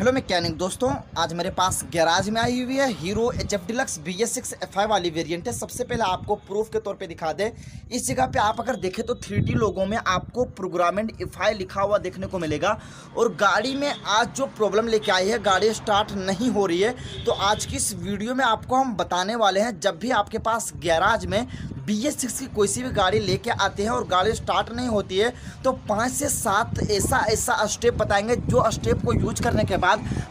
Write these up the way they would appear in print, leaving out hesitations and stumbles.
Hello mechanic दोस्तों, आज मेरे पास गैराज में आई हुई है hero HF deluxe BS6 FI वाली वेरिएंट है। सबसे पहले आपको प्रूफ के तौर पे दिखा दे। इस जगह पे आप अगर देखें तो 3D लोगों में आपको प्रोग्रामेंट FI लिखा हुआ देखने को मिलेगा। और गाड़ी में आज जो प्रॉब्लम लेके आई है, गाड़ी स्टार्ट नहीं हो रही है। तो आज की इस वीडियो में आपको हम बताने वाले हैं, जब भी आपके पास गैराज में BS6 की कोई सी भी गाड़ी लेके आते हैं और गाड़ी स्टार्ट नहीं होती है, तो 5 से 7 ऐसा स्टेप बताएंगे जो स्टेप को यूज करने के बाद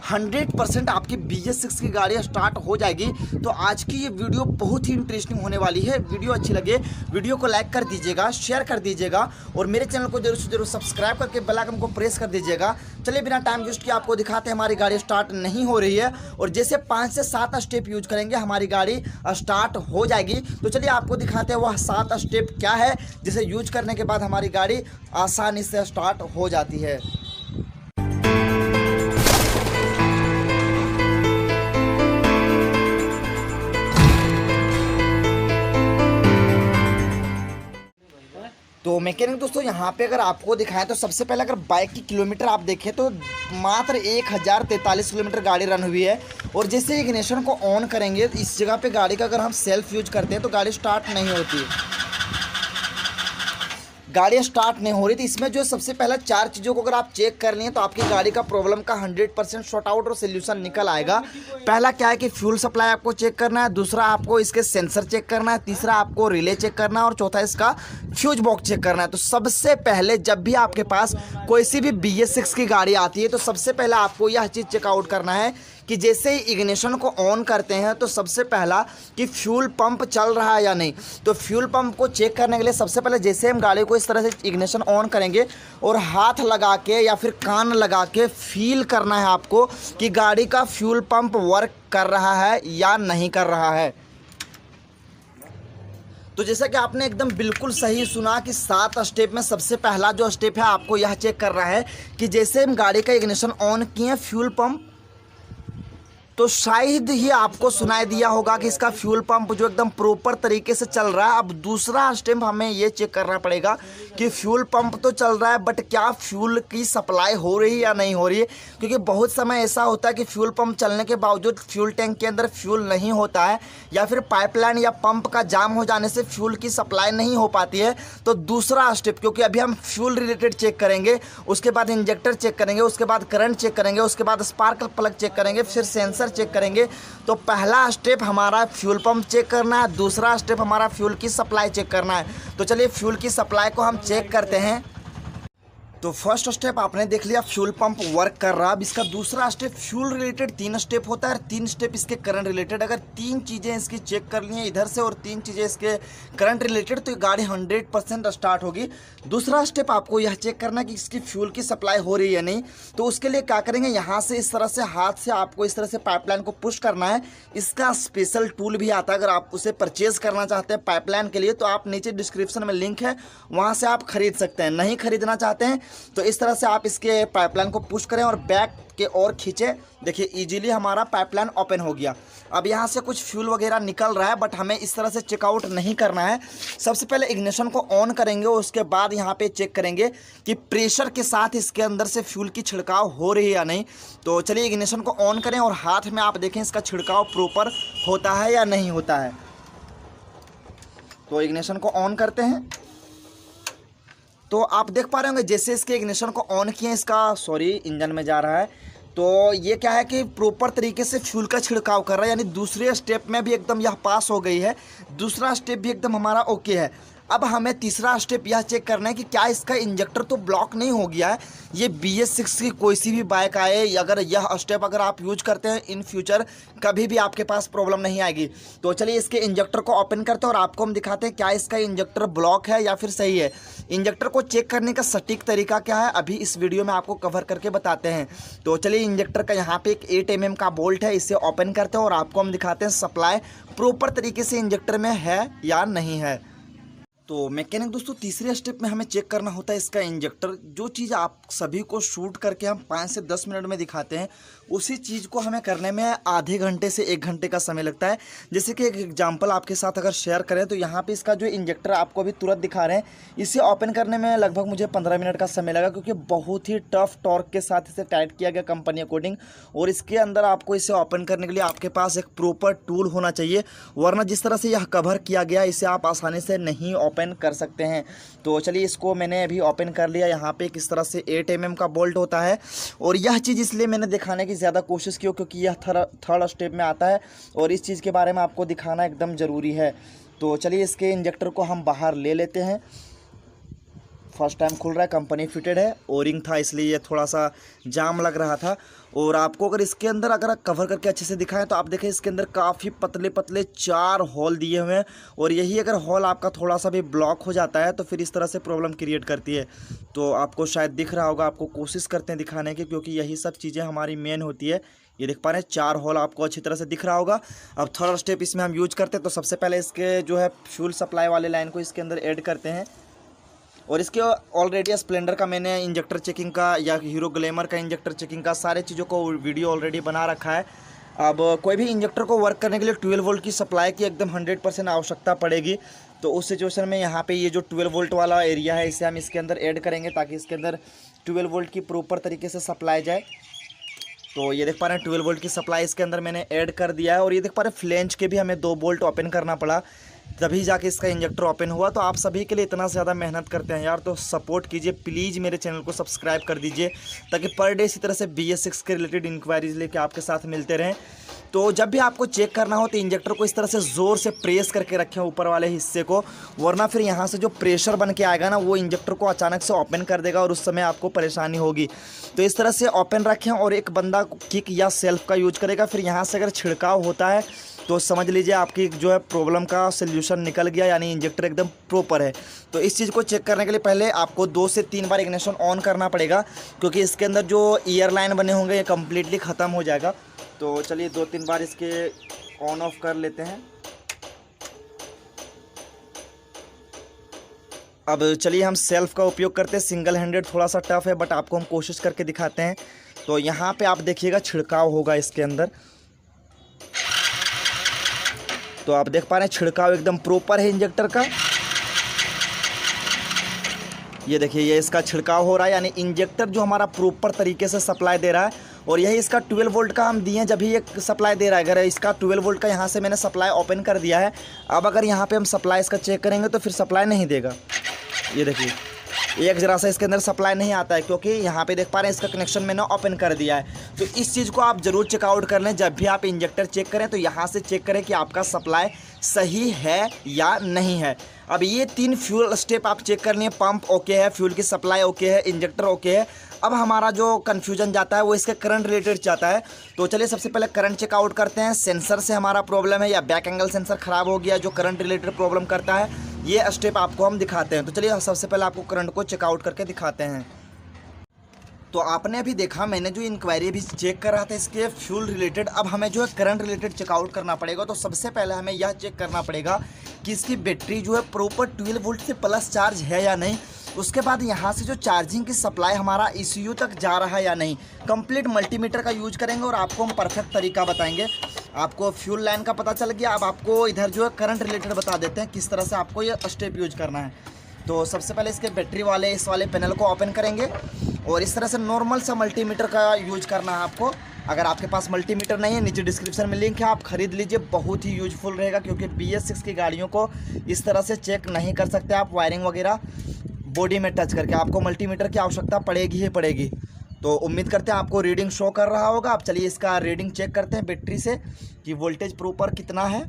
100% आपकी BS6 की गाड़ी स्टार्ट हो जाएगी। तो आज की ये वीडियो बहुत ही इंटरेस्टिंग होने वाली है। वीडियो अच्छी लगे वीडियो को लाइक कर दीजिएगा, शेयर कर दीजिएगा और मेरे चैनल को जरूर से जरूर सब्सक्राइब करके बेल आइकन को प्रेस कर दीजिएगा। चलिए बिना टाइम वेस्ट किए आपको दिखाते हैं हमारी गाड़ी स्टार्ट नहीं हो रही है, और जैसे 5 से 7 स्टेप यूज करेंगे हमारी गाड़ी स्टार्ट हो जाएगी। तो चलिए आपको दिखाते हैं वह 7 स्टेप क्या है जिसे यूज करने के बाद हमारी गाड़ी आसानी से स्टार्ट हो जाती है। तो मैकेनिक दोस्तों, यहाँ पे अगर आपको दिखाएं तो सबसे पहले अगर बाइक की किलोमीटर आप देखें तो मात्र 1043 किलोमीटर गाड़ी रन हुई है। और जैसे इग्निशन को ऑन करेंगे, इस जगह पे गाड़ी का अगर हम सेल्फ यूज करते हैं तो गाड़ी स्टार्ट नहीं होती, गाड़ी स्टार्ट नहीं हो रही थी। इसमें जो सबसे पहला 4 चीज़ों को अगर आप चेक कर लिए तो आपकी गाड़ी का प्रॉब्लम का 100% शॉर्ट आउट और सोल्यूशन निकल आएगा। पहला क्या है कि फ्यूल सप्लाई आपको चेक करना है, दूसरा आपको इसके सेंसर चेक करना है, तीसरा आपको रिले चेक करना है और चौथा इसका फ्यूज बॉक्स चेक करना है। तो सबसे पहले जब भी आपके पास कोई सी भी BS6 की गाड़ी आती है तो सबसे पहले आपको यह चीज़ चेकआउट करना है कि जैसे ही इग्निशन को ऑन करते हैं तो सबसे पहला कि फ्यूल पंप चल रहा है या नहीं। तो फ्यूल पंप को चेक करने के लिए सबसे पहले जैसे हम गाड़ी को इस तरह से इग्निशन ऑन करेंगे और हाथ लगा के या फिर कान लगा के फील करना है आपको कि गाड़ी का फ्यूल पंप वर्क कर रहा है या नहीं कर रहा है। तो जैसा कि आपने एकदम बिल्कुल सही सुना कि 7 स्टेप में सबसे पहला जो स्टेप है आपको यह चेक कर रहा है कि जैसे हम गाड़ी का इग्निशन ऑन किए फ्यूल पंप, तो शायद ही आपको सुनाई दिया होगा कि इसका फ्यूल पंप जो एकदम प्रॉपर तरीके से चल रहा है। अब दूसरा स्टेप हमें ये चेक करना पड़ेगा कि फ्यूल पंप तो चल रहा है बट क्या फ्यूल की सप्लाई हो रही है या नहीं हो रही है, क्योंकि बहुत समय ऐसा होता है कि फ्यूल पंप चलने के बावजूद फ्यूल टैंक के अंदर फ्यूल नहीं होता है या फिर पाइपलाइन या पंप का जाम हो जाने से फ्यूल की सप्लाई नहीं हो पाती है। तो दूसरा स्टेप, क्योंकि अभी हम फ्यूल रिलेटेड चेक करेंगे, उसके बाद इंजेक्टर चेक करेंगे, उसके बाद करंट चेक करेंगे, उसके बाद स्पार्क प्लग चेक करेंगे, फिर सेंसर चेक करेंगे। तो पहला स्टेप हमारा फ्यूल पंप चेक करना है, दूसरा स्टेप हमारा फ्यूल की सप्लाई चेक करना है। तो चलिए फ्यूल की सप्लाई को हम चेक करते हैं। तो फर्स्ट स्टेप आपने देख लिया, फ्यूल पंप वर्क कर रहा है। अब इसका दूसरा स्टेप फ्यूल रिलेटेड 3 स्टेप होता है और 3 स्टेप इसके करंट रिलेटेड। अगर 3 चीज़ें इसकी चेक कर ली हैं इधर से और 3 चीज़ें इसके करंट रिलेटेड, तो ये गाड़ी 100% स्टार्ट होगी। दूसरा स्टेप आपको यह चेक करना है कि इसकी फ्यूल की सप्लाई हो रही है या नहीं। तो उसके लिए क्या करेंगे, यहाँ से इस तरह से हाथ से आपको इस तरह से पाइपलाइन को पुश करना है। इसका स्पेशल टूल भी आता है, अगर आप उसे परचेज करना चाहते हैं पाइपलाइन के लिए तो आप नीचे डिस्क्रिप्शन में लिंक है, वहाँ से आप खरीद सकते हैं। नहीं खरीदना चाहते हैं तो इस तरह से आप इसके पाइपलाइन को पुश करें और बैक के और खींचे। देखिए इजीली हमारा पाइपलाइन ओपन हो गया। अब यहाँ से कुछ फ्यूल वगैरह निकल रहा है बट हमें इस तरह से चेकआउट नहीं करना है। सबसे पहले इग्निशन को ऑन करेंगे और उसके बाद यहाँ पे चेक करेंगे कि प्रेशर के साथ इसके अंदर से फ्यूल की छिड़काव हो रही है या नहीं। तो चलिए इग्निशन को ऑन करें और हाथ में आप देखें इसका छिड़काव प्रॉपर होता है या नहीं होता है। तो इग्निशन को ऑन करते हैं तो आप देख पा रहे होंगे जैसे इसके इग्निशन को ऑन किए, इसका इंजन में जा रहा है। तो ये क्या है कि प्रॉपर तरीके से फ्यूल का छिड़काव कर रहा है, यानी दूसरे स्टेप में भी एकदम यह पास हो गई है, दूसरा स्टेप भी एकदम हमारा ओके है। अब हमें तीसरा स्टेप यह चेक करना है कि क्या इसका इंजेक्टर तो ब्लॉक नहीं हो गया है। ये BS6 की कोई सी भी बाइक आए, अगर यह स्टेप अगर आप यूज करते हैं इन फ्यूचर कभी भी आपके पास प्रॉब्लम नहीं आएगी। तो चलिए इसके इंजेक्टर को ओपन करते हैं और आपको हम दिखाते हैं क्या इसका इंजेक्टर ब्लॉक है या फिर सही है। इंजेक्टर को चेक करने का सटीक तरीका क्या है अभी इस वीडियो में आपको कवर करके बताते हैं। तो चलिए इंजेक्टर का यहाँ पे एक 8 mm का बोल्ट है, इसे ओपन करते हैं और आपको हम दिखाते हैं सप्लाई प्रॉपर तरीके से इंजेक्टर में है या नहीं है। तो मैकेनिक दोस्तों तीसरे स्टेप में हमें चेक करना होता है इसका इंजेक्टर। जो चीज़ आप सभी को शूट करके हम 5 से 10 मिनट में दिखाते हैं, उसी चीज़ को हमें करने में आधे घंटे से 1 घंटे का समय लगता है। जैसे कि एक एग्जांपल आपके साथ अगर शेयर करें तो यहाँ पे इसका जो इंजेक्टर आपको अभी तुरंत दिखा रहे हैं, इसे ओपन करने में लगभग मुझे 15 मिनट का समय लगा, क्योंकि बहुत ही टफ टॉर्क के साथ इसे टाइट किया गया कंपनी अकॉर्डिंग। और इसके अंदर आपको इसे ओपन करने के लिए आपके पास एक प्रॉपर टूल होना चाहिए, वरना जिस तरह से यह कवर किया गया इसे आप आसानी से नहीं ओपन कर सकते हैं। तो चलिए इसको मैंने अभी ओपन कर लिया। यहाँ पे किस तरह से 8 mm का बोल्ट होता है, और यह चीज़ इसलिए मैंने दिखाने की ज़्यादा कोशिश की क्योंकि यह थर्ड स्टेप में आता है और इस चीज़ के बारे में आपको दिखाना एकदम ज़रूरी है। तो चलिए इसके इंजेक्टर को हम बाहर ले लेते हैं। फर्स्ट टाइम खुल रहा है, कंपनी फिटेड है, ओरिंग था इसलिए ये थोड़ा सा जाम लग रहा था। और आपको अगर इसके अंदर अगर कवर करके अच्छे से दिखाएं तो आप देखें इसके अंदर काफ़ी पतले पतले 4 होल दिए हुए हैं, और यही अगर होल आपका थोड़ा सा भी ब्लॉक हो जाता है तो फिर इस तरह से प्रॉब्लम क्रिएट करती है। तो आपको शायद दिख रहा होगा, आपको कोशिश करते हैं दिखाने की, क्योंकि यही सब चीज़ें हमारी मेन होती है। ये देख पा रहे हैं 4 होल आपको अच्छी तरह से दिख रहा होगा। अब थर्ड स्टेप इसमें हम यूज करते हैं। तो सबसे पहले इसके जो है फ्यूल सप्लाई वाले लाइन को इसके अंदर ऐड करते हैं, और इसके ऑलरेडी स्प्लेंडर का मैंने इंजेक्टर चेकिंग का या हीरो ग्लैमर का इंजेक्टर चेकिंग का सारे चीज़ों को वीडियो ऑलरेडी बना रखा है। अब कोई भी इंजेक्टर को वर्क करने के लिए 12 वोल्ट की सप्लाई की एकदम 100% आवश्यकता पड़ेगी। तो उस सिचुएशन में यहाँ पे ये जो 12 वोल्ट वाला एरिया है इसे हम इसके अंदर ऐड करेंगे, ताकि इसके अंदर 12 वोल्ट की प्रॉपर तरीके से सप्लाई जाए। तो ये देख पा रहे हैं 12 वोल्ट की सप्लाई इसके अंदर मैंने ऐड कर दिया है, और ये देख पा रहे हैं फ्लेंज के भी हमें 2 बोल्ट ओपन करना पड़ा, तभी जाके इसका इंजेक्टर ओपन हुआ। तो आप सभी के लिए इतना ज़्यादा मेहनत करते हैं यार, तो सपोर्ट कीजिए प्लीज़, मेरे चैनल को सब्सक्राइब कर दीजिए, ताकि पर डे इसी तरह से BS6 के रिलेटेड इंक्वायरीज लेके आपके साथ मिलते रहें। तो जब भी आपको चेक करना हो तो इंजेक्टर को इस तरह से ज़ोर से प्रेस करके रखें ऊपर वाले हिस्से को, वरना फिर यहाँ से जो प्रेशर बन के आएगा ना वो इंजेक्टर को अचानक से ओपन कर देगा और उस समय आपको परेशानी होगी। तो इस तरह से ओपन रखें, और एक बंदा किक या सेल्फ का यूज करेगा। फिर यहाँ से अगर छिड़काव होता है तो समझ लीजिए आपकी जो है प्रॉब्लम का सोल्यूशन निकल गया, यानी इंजेक्टर एकदम प्रॉपर है। तो इस चीज़ को चेक करने के लिए पहले आपको 2 से 3 बार इग्निशन ऑन करना पड़ेगा, क्योंकि इसके अंदर जो ईयर लाइन बने होंगे ये कम्प्लीटली ख़त्म हो जाएगा। तो चलिए 2-3 बार इसके ऑन ऑफ कर लेते हैं। अब चलिए हम सेल्फ का उपयोग करते हैं। सिंगल हैंडेड थोड़ा सा टफ है, बट आपको हम कोशिश करके दिखाते हैं। तो यहाँ पे आप देखिएगा छिड़काव होगा इसके अंदर, तो आप देख पा रहे हैं छिड़काव एकदम प्रॉपर है इंजेक्टर का। ये देखिए ये इसका छिड़काव हो रहा है, यानी इंजेक्टर जो हमारा प्रॉपर तरीके से सप्लाई दे रहा है। और यही इसका 12 वोल्ट का हम दिए जब ही ये सप्लाई दे रहा है। अगर इसका 12 वोल्ट का यहाँ से मैंने सप्लाई ओपन कर दिया है, अब अगर यहाँ पे हम सप्लाई इसका चेक करेंगे तो फिर सप्लाई नहीं देगा। ये देखिए एक ज़रा सा इसके अंदर सप्लाई नहीं आता है, क्योंकि यहाँ पे देख पा रहे हैं इसका कनेक्शन मैंने ओपन कर दिया है। तो इस चीज़ को आप ज़रूर चेकआउट कर लें। जब भी आप इंजेक्टर चेक करें तो यहाँ से चेक करें कि आपका सप्लाई सही है या नहीं है। अब ये 3 फ्यूल स्टेप आप चेक कर लिए, पंप ओके है, फ्यूल की सप्लाई ओके है, इंजेक्टर ओके है। अब हमारा जो कन्फ्यूजन जाता है वो इसके करंट रिलेटेड जाता है। तो चलिए सबसे पहले करंट चेकआउट करते हैं। सेंसर से हमारा प्रॉब्लम है या बैक एंगल सेंसर ख़राब हो गया जो करंट रिलेटेड प्रॉब्लम करता है, ये स्टेप आपको हम दिखाते हैं। तो चलिए सबसे पहले आपको करंट को चेकआउट करके दिखाते हैं। तो आपने अभी देखा मैंने जो इंक्वायरी अभी चेक कर रहा था इसके फ्यूल रिलेटेड, अब हमें जो है करंट रिलेटेड चेकआउट करना पड़ेगा। तो सबसे पहले हमें यह चेक करना पड़ेगा कि इसकी बैटरी जो है प्रॉपर 12 वोल्ट से प्लस चार्ज है या नहीं। उसके बाद यहाँ से जो चार्जिंग की सप्लाई हमारा ECU तक जा रहा है या नहीं। कंप्लीट मल्टीमीटर का यूज करेंगे और आपको हम परफेक्ट तरीका बताएंगे। आपको फ्यूल लाइन का पता चल गया, अब आपको इधर जो है करंट रिलेटेड बता देते हैं किस तरह से आपको ये स्टेप यूज करना है। तो सबसे पहले इसके बैटरी वाले इस वाले पैनल को ओपन करेंगे, और इस तरह से नॉर्मल सा मल्टीमीटर का यूज करना है आपको। अगर आपके पास मल्टीमीटर नहीं है, नीचे डिस्क्रिप्शन में लिंक है, आप खरीद लीजिए, बहुत ही यूजफुल रहेगा। क्योंकि BS6 की गाड़ियों को इस तरह से चेक नहीं कर सकते आप वायरिंग वगैरह बॉडी में टच करके, आपको मल्टीमीटर की आवश्यकता पड़ेगी ही पड़ेगी। तो उम्मीद करते हैं आपको रीडिंग शो कर रहा होगा। अब चलिए इसका रीडिंग चेक करते हैं बैटरी से कि वोल्टेज प्रॉपर कितना है।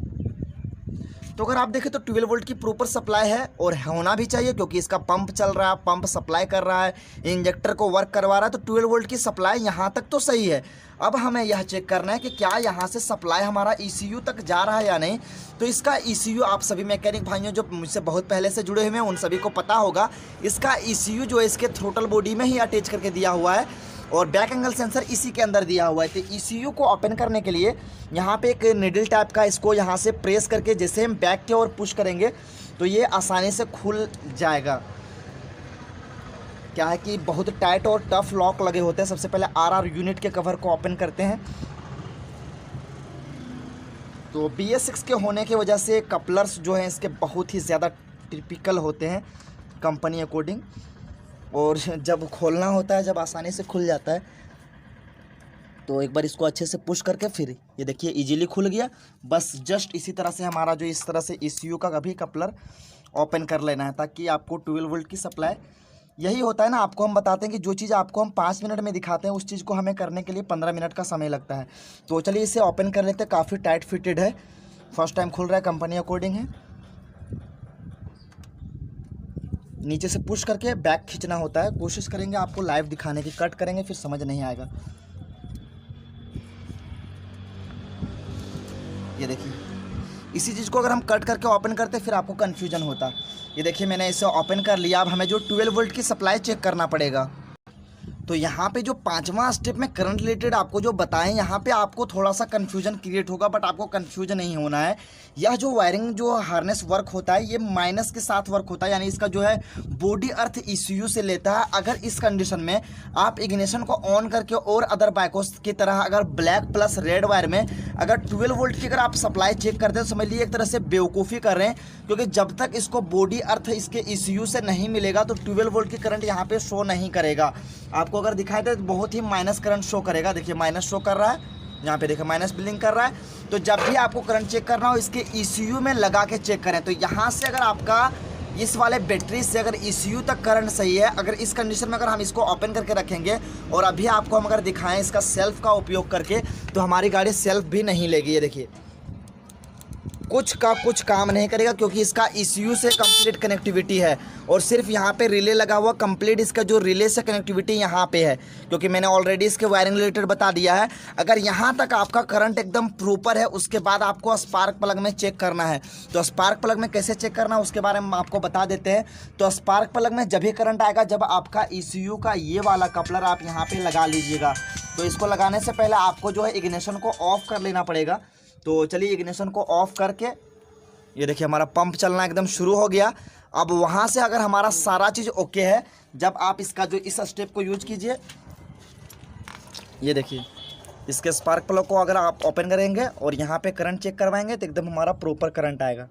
तो अगर आप देखें तो 12 वोल्ट की प्रॉपर सप्लाई है, और होना भी चाहिए क्योंकि इसका पंप चल रहा है, पंप सप्लाई कर रहा है, इंजेक्टर को वर्क करवा रहा है। तो 12 वोल्ट की सप्लाई यहाँ तक तो सही है। अब हमें यह चेक करना है कि क्या यहाँ से सप्लाई हमारा ECU तक जा रहा है या नहीं। तो इसका ECU आप सभी मैकेनिक भाइयों जो मुझसे बहुत पहले से जुड़े हुए हैं उन सभी को पता होगा, इसका ECU जो है इसके थ्रोटल बॉडी में ही अटैच करके दिया हुआ है, और बैक एंगल सेंसर इसी के अंदर दिया हुआ है। तो ECU को ओपन करने के लिए यहाँ पे एक निडल टाइप का, इसको यहाँ से प्रेस करके जैसे हम बैक की ओर पुश करेंगे तो ये आसानी से खुल जाएगा। क्या है कि बहुत टाइट और टफ लॉक लगे होते हैं। सबसे पहले आर यूनिट के कवर को ओपन करते हैं। तो BS6 के होने की वजह से कपलर्स जो हैं इसके बहुत ही ज़्यादा टिपिकल होते हैं कंपनी अकॉर्डिंग, और जब खोलना होता है जब आसानी से खुल जाता है। तो एक बार इसको अच्छे से पुश करके फिर ये देखिए इजीली खुल गया। बस जस्ट इसी तरह से हमारा जो इस तरह से ECU का कभी कपलर ओपन कर लेना है, ताकि आपको 12 वोल्ट की सप्लाई, यही होता है ना, आपको हम बताते हैं कि जो चीज़ आपको हम 5 मिनट में दिखाते हैं उस चीज़ को हमें करने के लिए 15 मिनट का समय लगता है। तो चलिए इसे ओपन कर लेते हैं। काफ़ी टाइट फिटेड है, फर्स्ट टाइम खुल रहा है, कंपनी अकॉर्डिंग है। नीचे से पुश करके बैक खींचना होता है। कोशिश करेंगे आपको लाइव दिखाने की, कट करेंगे फिर समझ नहीं आएगा। ये देखिए, इसी चीज़ को अगर हम कट करके ओपन करते फिर आपको कन्फ्यूजन होता। ये देखिए मैंने इसे ओपन कर लिया। अब हमें जो 12 वोल्ट की सप्लाई चेक करना पड़ेगा। तो यहाँ पे जो 5वां स्टेप में करंट रिलेटेड आपको जो बताएं, यहाँ पे आपको थोड़ा सा कन्फ्यूजन क्रिएट होगा, बट आपको कन्फ्यूजन नहीं होना है। यह जो वायरिंग जो हार्नेस वर्क होता है ये माइनस के साथ वर्क होता है, यानी इसका जो है बॉडी अर्थ ECU से लेता है। अगर इस कंडीशन में आप इग्निशन को ऑन करके और अदर बाइकोस की तरह अगर ब्लैक प्लस रेड वायर में अगर 12 वोल्ट की अगर आप सप्लाई चेक करते हैं तो समझ लीजिए एक तरह से बेवकूफ़ी कर रहे हैं, क्योंकि जब तक इसको बॉडी अर्थ इसके ECU से नहीं मिलेगा तो 12 वोल्ट की करंट यहाँ पे शो नहीं करेगा। आपको अगर दिखाई दे तो बहुत ही माइनस करंट शो करेगा। देखिए माइनस शो कर रहा है, यहाँ पे देखिए माइनस बिलिंग कर रहा है। तो जब भी आपको करंट चेक करना हो इसके ECU में लगा के चेक करें। तो यहाँ से अगर आपका इस वाले बैटरी से अगर ECU तक करंट सही है, अगर इस कंडीशन में अगर हम इसको ओपन करके रखेंगे और अभी आपको हम अगर दिखाएं इसका सेल्फ का उपयोग करके, तो हमारी गाड़ी सेल्फ भी नहीं लेगी। ये देखिए कुछ का कुछ काम नहीं करेगा, क्योंकि इसका ECU से कंप्लीट कनेक्टिविटी है और सिर्फ यहाँ पे रिले लगा हुआ। कंप्लीट इसका जो रिले से कनेक्टिविटी यहाँ पे है, क्योंकि मैंने ऑलरेडी इसके वायरिंग रिलेटेड बता दिया है। अगर यहाँ तक आपका करंट एकदम प्रॉपर है उसके बाद आपको स्पार्क प्लग में चेक करना है। तो स्पार्क प्लग में कैसे चेक करना है उसके बारे में आपको बता देते हैं। तो स्पार्क प्लग में जब भी करंट आएगा जब आपका ECU का ये वाला कपलर आप यहाँ पर लगा लीजिएगा। तो इसको लगाने से पहले आपको जो है इग्निशन को ऑफ कर लेना पड़ेगा। तो चलिए इग्निशन को ऑफ करके ये देखिए हमारा पंप चलना एकदम शुरू हो गया। अब वहाँ से अगर हमारा सारा चीज़ ओके है, जब आप इसका जो इस स्टेप को यूज कीजिए, ये देखिए इसके स्पार्क प्लग को अगर आप ओपन करेंगे और यहाँ पे करंट चेक करवाएंगे तो एकदम हमारा प्रॉपर करंट आएगा।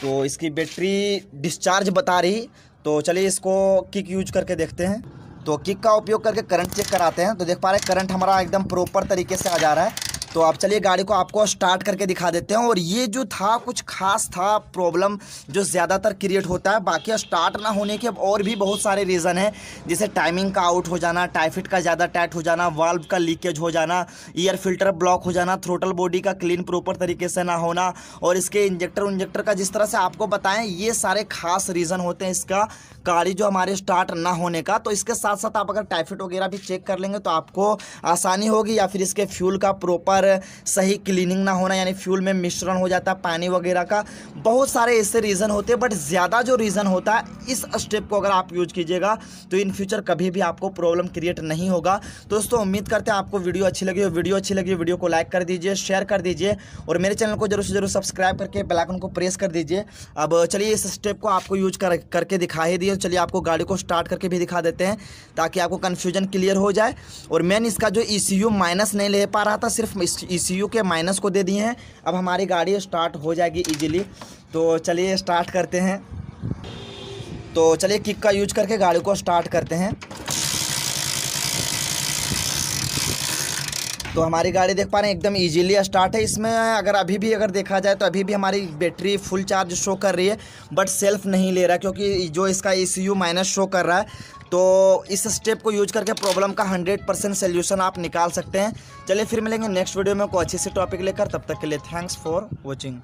तो इसकी बैटरी डिस्चार्ज बता रही। तो चलिए इसको किक यूज करके देखते हैं। तो किक का उपयोग करके करंट चेक कराते हैं। तो देख पा रहे हैं करंट हमारा एकदम प्रॉपर तरीके से आ जा रहा है। तो आप चलिए गाड़ी को आपको स्टार्ट करके दिखा देते हैं। और ये जो था कुछ खास था प्रॉब्लम जो ज़्यादातर क्रिएट होता है। बाकी स्टार्ट ना होने के और भी बहुत सारे रीज़न हैं, जैसे टाइमिंग का आउट हो जाना, टाइफिट का ज़्यादा टाइट हो जाना, वाल्व का लीकेज हो जाना, एयर फिल्टर ब्लॉक हो जाना, थ्रोटल बॉडी का क्लीन प्रॉपर तरीके से ना होना, और इसके इंजेक्टर का जिस तरह से आपको बताएं, ये सारे खास रीज़न होते हैं इसका गाड़ी जो हमारे स्टार्ट ना होने का। तो इसके साथ साथ आप अगर टाइफिट वगैरह भी चेक कर लेंगे तो आपको आसानी होगी। या फिर इसके फ्यूल का प्रॉपर सही क्लीनिंग ना होना, यानी फ्यूल में मिश्रण हो जाता है पानी वगैरह का, बहुत सारे ऐसे रीज़न होते हैं। बट ज़्यादा जो रीज़न होता है, इस स्टेप को अगर आप यूज कीजिएगा तो इन फ्यूचर कभी भी आपको प्रॉब्लम क्रिएट नहीं होगा। दोस्तों उम्मीद करते हैं आपको वीडियो अच्छी लगी हो। वीडियो को लाइक कर दीजिए, शेयर कर दीजिए और मेरे चैनल को जरूर से जरूर सब्सक्राइब करके बेल आइकन को प्रेस कर दीजिए। अब चलिए इस स्टेप को आपको यूज करके दिखा ही दिए। चलिए आपको गाड़ी को स्टार्ट करके भी दिखा देते हैं ताकि आपको कन्फ्यूजन क्लियर हो जाए। और मैंने इसका जो ECU माइनस नहीं ले पा रहा था, सिर्फ ECU के माइनस को दे दिए हैं। अब हमारी गाड़ी स्टार्ट हो जाएगी इजीली। तो चलिए स्टार्ट करते हैं। तो चलिए किक का यूज करके गाड़ी को स्टार्ट करते हैं। तो हमारी गाड़ी देख पा रहे हैं एकदम इजीली स्टार्ट है। इसमें अगर अभी भी अगर देखा जाए तो अभी भी हमारी बैटरी फुल चार्ज शो कर रही है, बट सेल्फ नहीं ले रहा, क्योंकि जो इसका ECU माइनस शो कर रहा है। तो इस स्टेप को यूज करके प्रॉब्लम का 100% सोल्यूशन आप निकाल सकते हैं। चलिए फिर मिलेंगे नेक्स्ट वीडियो में कोई अच्छी सी टॉपिक लेकर। तब तक के लिए थैंक्स फॉर वॉचिंग।